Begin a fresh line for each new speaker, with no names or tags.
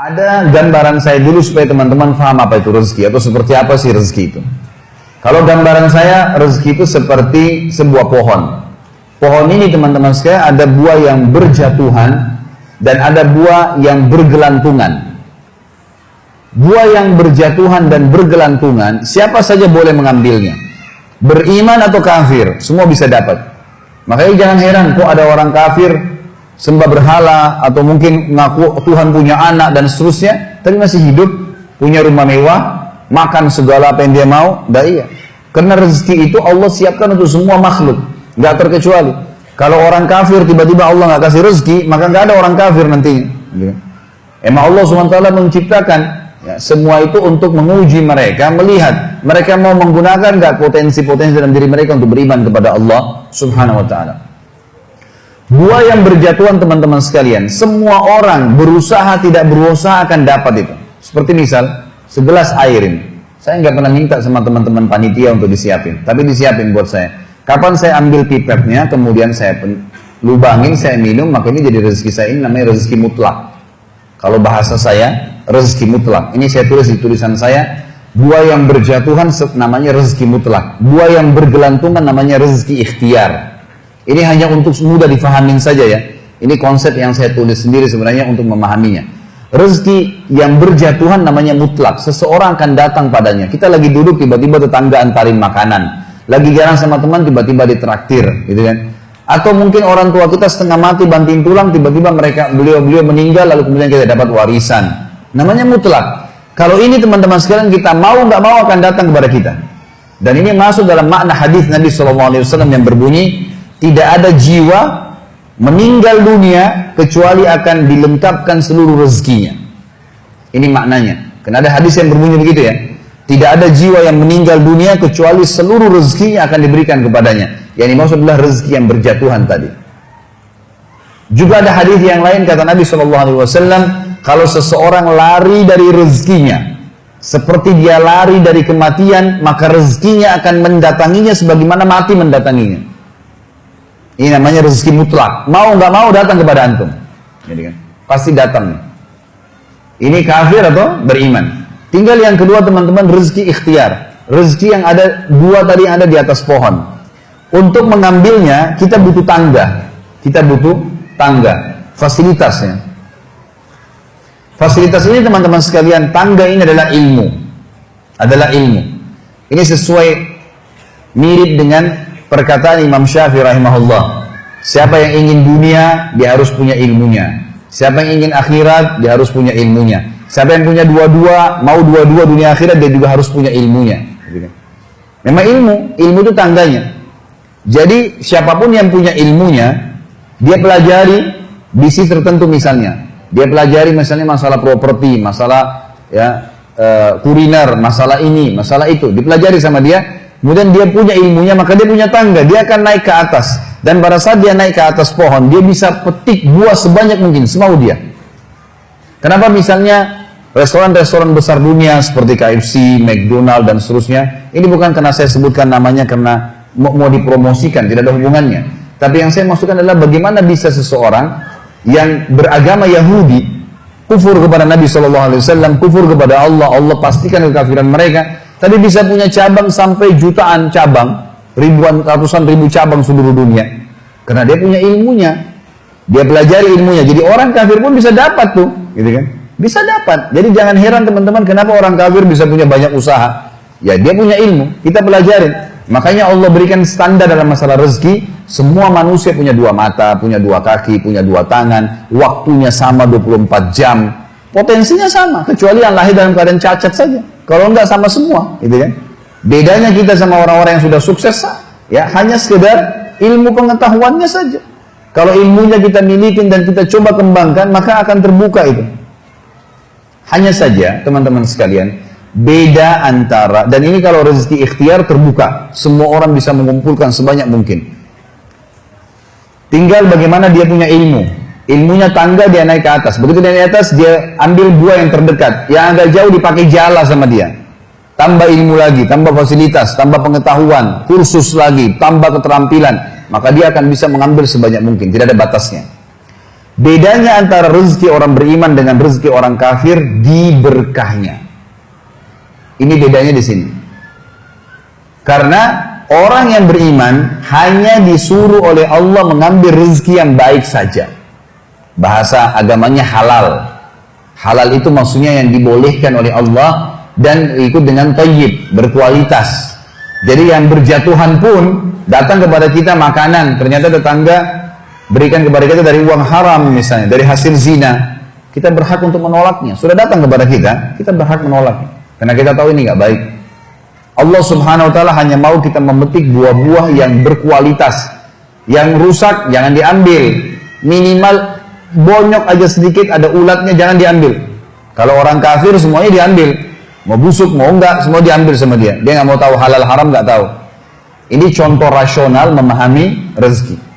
Ada gambaran saya dulu supaya teman-teman paham apa itu rezeki atau seperti apa sih rezeki itu. Kalau gambaran saya, rezeki itu seperti sebuah pohon. Pohon ini teman-teman sekalian ada buah yang berjatuhan dan ada buah yang bergelantungan. Buah yang berjatuhan dan bergelantungan, siapa saja boleh mengambilnya. Beriman atau kafir, semua bisa dapat. Makanya jangan heran kok ada orang kafir sembah berhala atau mungkin ngaku Tuhan punya anak dan seterusnya, tapi masih hidup, punya rumah mewah, makan segala apa yang dia mau. Dah iya. Karena rezeki itu Allah siapkan untuk semua makhluk, nggak terkecuali. Kalau orang kafir tiba-tiba Allah nggak kasih rezeki, maka nggak ada orang kafir nantinya. Emang Allah SWT menciptakan ya, semua itu untuk menguji mereka, melihat mereka mau menggunakan nggak potensi-potensi dalam diri mereka untuk beriman kepada Allah Subhanahu Wa Taala. Buah yang berjatuhan teman-teman sekalian, semua orang berusaha tidak berusaha akan dapat itu. Seperti misal, segelas air ini. Saya nggak pernah minta sama teman-teman panitia untuk disiapin, tapi disiapin buat saya. Kapan saya ambil pipetnya, kemudian saya lubangin, saya minum, maka ini jadi rezeki saya, ini namanya rezeki mutlak. Kalau bahasa saya, rezeki mutlak. Ini saya tulis di tulisan saya, buah yang berjatuhan namanya rezeki mutlak. Buah yang bergelantungan namanya rezeki ikhtiar. Ini hanya untuk mudah difahamin saja ya. Ini konsep yang saya tulis sendiri sebenarnya untuk memahaminya. Rezeki yang berjatuhan namanya mutlak. Seseorang akan datang padanya. Kita lagi duduk tiba-tiba tetangga antarin makanan. Lagi jalan sama teman tiba-tiba ditraktir, gitu kan? Atau mungkin orang tua kita setengah mati banting tulang tiba-tiba beliau meninggal lalu kemudian kita dapat warisan. Namanya mutlak. Kalau ini teman-teman sekalian kita mau nggak mau akan datang kepada kita. Dan ini masuk dalam makna hadis Nabi SAW yang berbunyi, tidak ada jiwa meninggal dunia kecuali akan dilengkapkan seluruh rezekinya. Ini maknanya. Karena ada hadis yang berbunyi begitu ya. Tidak ada jiwa yang meninggal dunia kecuali seluruh rezekinya akan diberikan kepadanya. Yang dimaksud adalah rezeki yang berjatuhan tadi. Juga ada hadis yang lain kata Nabi SAW, kalau seseorang lari dari rezekinya, seperti dia lari dari kematian, maka rezekinya akan mendatanginya sebagaimana mati mendatanginya. Ini namanya rezeki mutlak. Mau nggak mau datang kepada antum. Jadi kan, pasti datang. Ini kafir atau beriman. Tinggal yang kedua teman-teman, rezeki ikhtiar. Rezeki yang ada dua tadi yang ada di atas pohon. Untuk mengambilnya kita butuh tangga. Kita butuh tangga. Fasilitasnya. Fasilitas ini teman-teman sekalian, tangga ini adalah ilmu. Adalah ilmu. Ini sesuai mirip dengan perkataan Imam Syafi'i rahimahullah. Siapa yang ingin dunia, dia harus punya ilmunya. Siapa yang ingin akhirat, dia harus punya ilmunya. Siapa yang punya dua-dua, mau dua-dua dunia akhirat, dia juga harus punya ilmunya. Memang ilmu itu tangganya. Jadi siapapun yang punya ilmunya, dia pelajari bisnis tertentu misalnya. Dia pelajari misalnya masalah properti, masalah ya kuliner, masalah ini, masalah itu. Dipelajari sama dia. Kemudian dia punya ilmunya, maka dia punya tangga, dia akan naik ke atas. Dan pada saat dia naik ke atas pohon, dia bisa petik buah sebanyak mungkin, semau dia. Kenapa misalnya restoran-restoran besar dunia seperti KFC, McDonald dan seterusnya, ini bukan karena saya sebutkan namanya karena mau dipromosikan, tidak ada hubungannya. Tapi yang saya maksudkan adalah bagaimana bisa seseorang yang beragama Yahudi, kufur kepada Nabi SAW, kufur kepada Allah, Allah pastikan kekafiran mereka, tapi bisa punya cabang sampai jutaan cabang, ribuan, ratusan ribu cabang seluruh dunia. Karena dia punya ilmunya. Dia pelajari ilmunya. Jadi orang kafir pun bisa dapat tuh. Gitu kan? Bisa dapat. Jadi jangan heran teman-teman kenapa orang kafir bisa punya banyak usaha. Ya dia punya ilmu. Kita pelajarin. Makanya Allah berikan standar dalam masalah rezeki. Semua manusia punya dua mata, punya dua kaki, punya dua tangan. Waktunya sama 24 jam. Potensinya sama. Kecuali yang lahir dalam keadaan cacat saja. Kalau enggak sama semua, gitu kan? Bedanya kita sama orang-orang yang sudah sukses, ya hanya sekedar ilmu pengetahuannya saja. Kalau ilmunya kita miliki dan kita coba kembangkan, maka akan terbuka itu. Hanya saja, teman-teman sekalian, beda antara, dan ini kalau rezeki ikhtiar terbuka, semua orang bisa mengumpulkan sebanyak mungkin. Tinggal bagaimana dia punya ilmu. Ilmunya tangga, dia naik ke atas. Begitu dia naik ke atas, dia ambil buah yang terdekat. Yang agak jauh dipakai jala sama dia. Tambah ilmu lagi, tambah fasilitas, tambah pengetahuan, kursus lagi, tambah keterampilan. Maka dia akan bisa mengambil sebanyak mungkin, tidak ada batasnya. Bedanya antara rezeki orang beriman dengan rezeki orang kafir di berkahnya. Ini bedanya di sini. Karena orang yang beriman hanya disuruh oleh Allah mengambil rezeki yang baik saja. Bahasa agamanya halal. Halal itu maksudnya yang dibolehkan oleh Allah dan ikut dengan thayyib, berkualitas. Jadi yang berjatuhan pun datang kepada kita makanan, ternyata tetangga berikan kepada kita dari uang haram misalnya, dari hasil zina. Kita berhak untuk menolaknya. Sudah datang kepada kita berhak menolaknya. Karena kita tahu ini nggak baik. Allah Subhanahu wa taala hanya mau kita memetik buah-buah yang berkualitas. Yang rusak jangan diambil. Minimal bonyok aja sedikit ada ulatnya jangan diambil. Kalau orang kafir semuanya diambil. Mau busuk mau enggak semua diambil sama dia. Dia nggak mau tahu halal haram nggak tahu. Ini contoh rasional memahami rezeki.